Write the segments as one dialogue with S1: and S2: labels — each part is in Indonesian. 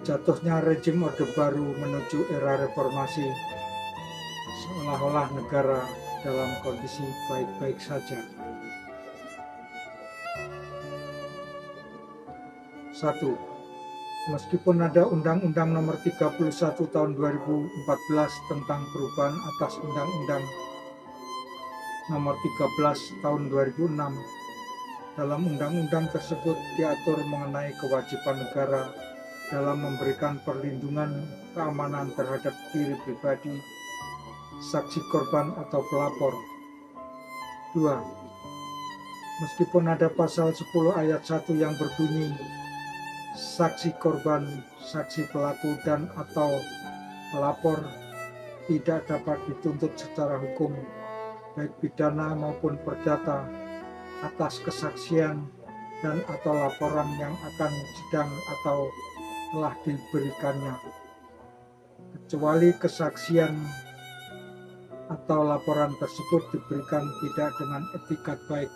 S1: Jatuhnya rezim Orde Baru menuju era reformasi, seolah-olah negara dalam kondisi baik-baik saja. 1. Meskipun ada Undang-Undang Nomor 31 Tahun 2014 tentang perubahan atas Undang-Undang Nomor 13 Tahun 2006, dalam undang-undang tersebut diatur mengenai kewajiban negara dalam memberikan perlindungan keamanan terhadap diri pribadi, saksi korban atau pelapor. 2. Meskipun ada pasal 10 ayat 1 yang berbunyi saksi korban, saksi pelaku dan atau pelapor tidak dapat dituntut secara hukum, baik pidana maupun perdata, atas kesaksian dan atau laporan yang akan sidang atau telah diberikannya, kecuali kesaksian atau laporan tersebut diberikan tidak dengan etikat baik.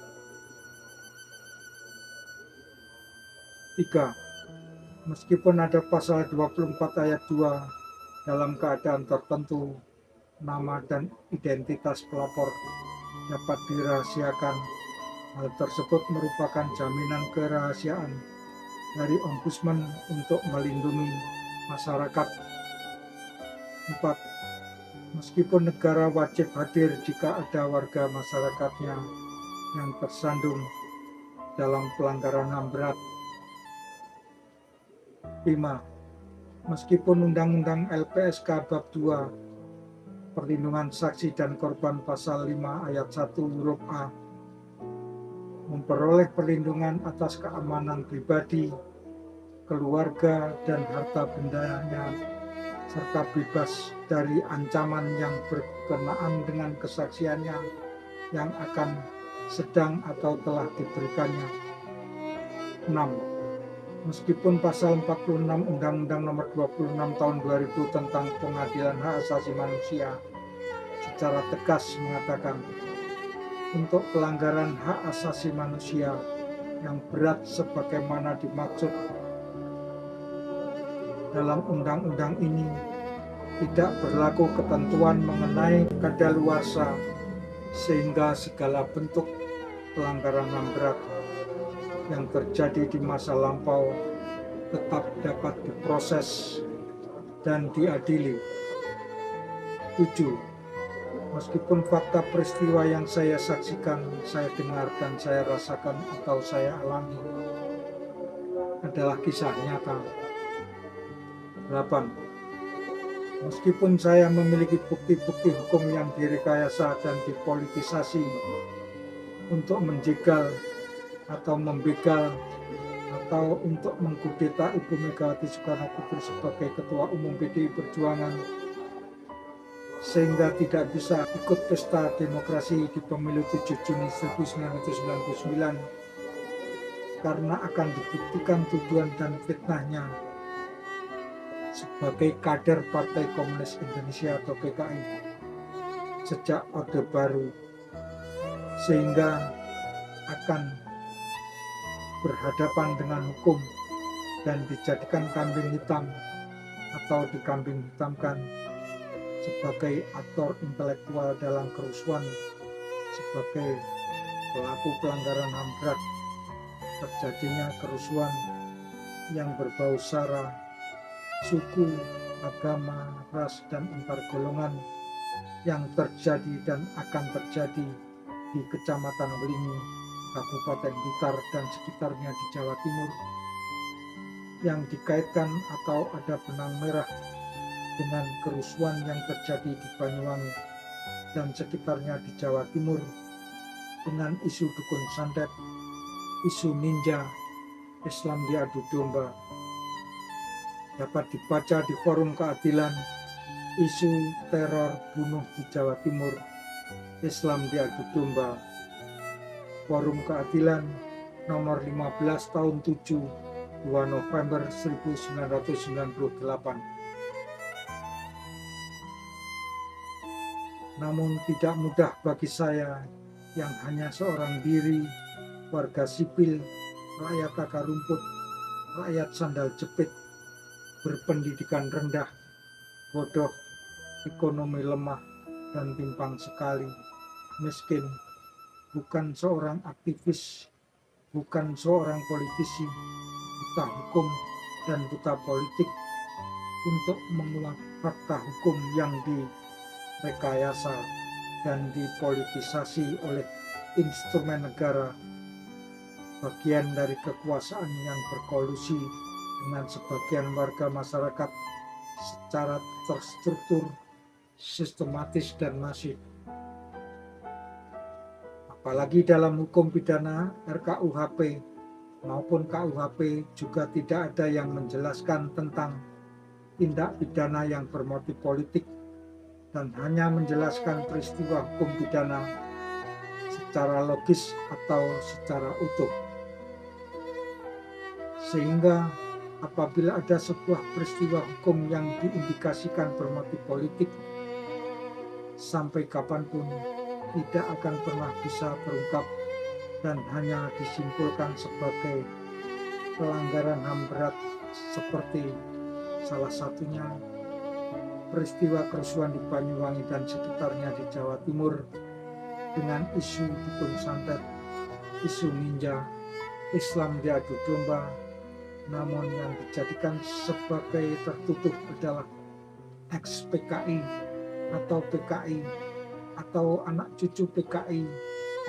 S1: 3. Meskipun ada pasal 24 ayat 2, dalam keadaan tertentu, nama dan identitas pelapor dapat dirahasiakan. Hal tersebut merupakan jaminan kerahasiaan dari Ombudsman untuk melindungi masyarakat. 4. Meskipun negara wajib hadir jika ada warga masyarakatnya yang tersandung dalam pelanggaran HAM berat. 5. Meskipun Undang-Undang LPSK Bab 2 Perlindungan Saksi dan Korban Pasal 5 Ayat 1 huruf A memperoleh perlindungan atas keamanan pribadi, keluarga, dan harta bendanya, serta bebas dari ancaman yang berkenaan dengan kesaksiannya yang akan sedang atau telah diberikannya. 6. Meskipun pasal 46 Undang-Undang Nomor 26 Tahun 2000 tentang Pengadilan Hak Asasi Manusia secara tegas mengatakan, untuk pelanggaran hak asasi manusia yang berat sebagaimana dimaksud dalam undang-undang ini, tidak berlaku ketentuan mengenai kadaluarsa, sehingga segala bentuk pelanggaran HAM berat yang terjadi di masa lampau tetap dapat diproses dan diadili. 7. Meskipun fakta peristiwa yang saya saksikan, saya dengar, dan saya rasakan atau saya alami adalah kisah nyata. 8. Meskipun saya memiliki bukti-bukti hukum yang direkayasa dan dipolitisasi untuk menjegal atau membegal atau untuk mengkudeta Ibu Megawati Soekarno Putri sebagai Ketua Umum PDI Perjuangan, sehingga tidak bisa ikut pesta demokrasi di pemilu 7 Juni 1999 karena akan dibuktikan tuduhan dan fitnahnya sebagai kader Partai Komunis Indonesia atau PKI sejak Orde Baru, sehingga akan berhadapan dengan hukum dan dijadikan kambing hitam atau dikambing hitamkan sebagai aktor intelektual dalam kerusuhan, sebagai pelaku pelanggaran HAM berat, terjadinya kerusuhan yang berbau sara, suku, agama, ras, dan antar golongan yang terjadi dan akan terjadi di Kecamatan Welingi, Kabupaten Blitar, dan sekitarnya di Jawa Timur, yang dikaitkan atau ada benang merah dengan kerusuhan yang terjadi di Banyuwangi dan sekitarnya di Jawa Timur dengan isu dukun santet, isu ninja, Islam diadu domba. Dapat dibaca di Forum Keadilan, isu teror bunuh di Jawa Timur, Islam diadu domba. Forum Keadilan nomor 15 tahun 7, 2 November 1998. Namun tidak mudah bagi saya yang hanya seorang diri, warga sipil, rakyat akar rumput, rakyat sandal jepit, berpendidikan rendah, bodoh, ekonomi lemah, dan timpang sekali, miskin, bukan seorang aktivis, bukan seorang politisi, buta hukum dan buta politik untuk menguak fakta hukum yang direkayasa dan dipolitisasi oleh instrumen negara, bagian dari kekuasaan yang berkolusi dengan sebagian warga masyarakat secara terstruktur, sistematis, dan masif. Apalagi dalam hukum pidana RKUHP maupun KUHP juga tidak ada yang menjelaskan tentang tindak pidana yang bermotif politik dan hanya menjelaskan peristiwa hukum pidana secara logis atau secara utuh. Sehingga apabila ada sebuah peristiwa hukum yang diindikasikan bermotif politik, sampai kapanpun tidak akan pernah bisa terungkap dan hanya disimpulkan sebagai pelanggaran HAM berat, seperti salah satunya peristiwa kerusuhan di Banyuwangi dan sekitarnya di Jawa Timur dengan isu dukun santet, isu ninja, Islam diadu domba, namun yang dijadikan sebagai tertutup adalah ex-PKI atau PKI atau anak cucu PKI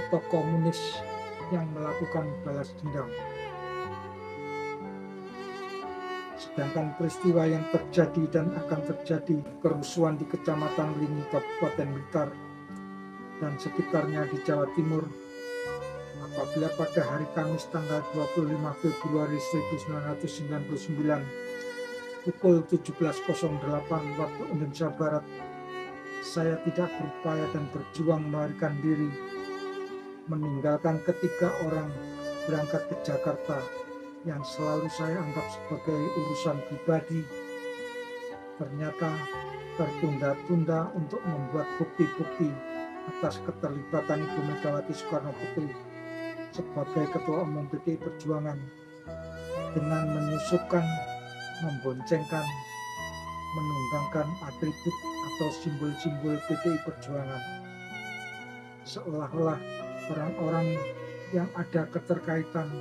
S1: atau komunis yang melakukan balas dendam. Sedangkan peristiwa yang terjadi dan akan terjadi kerusuhan di Kecamatan Lingi, Kabupaten Blitar dan sekitarnya di Jawa Timur, apabila pada hari Kamis tanggal 25 Februari 1999 pukul 17.08 waktu Indonesia Barat, saya tidak berupaya dan berjuang melarikan diri, meninggalkan ketiga orang berangkat ke Jakarta yang selalu saya anggap sebagai urusan pribadi, ternyata tertunda-tunda untuk membuat bukti-bukti atas keterlibatan Ibu Megawati Soekarno Putri sebagai Ketua Umum PDI Perjuangan dengan menyusupkan, memboncengkan, menunggangkan atribut atau simbol-simbol PDI Perjuangan, seolah-olah orang-orang yang ada keterkaitan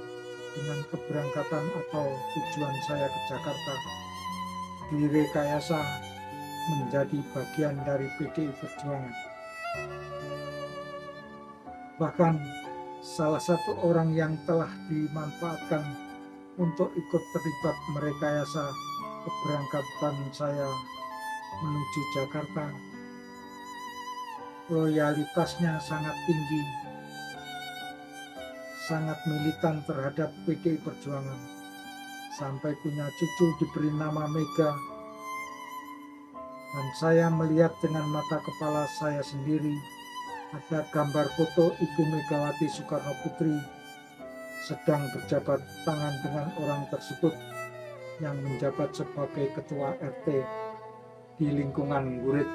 S1: dengan keberangkatan atau tujuan saya ke Jakarta direkayasa menjadi bagian dari PDI Perjuangan. Bahkan salah satu orang yang telah dimanfaatkan untuk ikut terlibat merekayasa keberangkatan saya menuju Jakarta, loyalitasnya sangat tinggi, sangat militan terhadap PDI Perjuangan, sampai punya cucu diberi nama Mega. Dan saya melihat dengan mata kepala saya sendiri ada gambar foto Ibu Megawati Soekarno Putri sedang berjabat tangan dengan orang tersebut yang menjabat sebagai ketua RT di lingkungan Ngurit.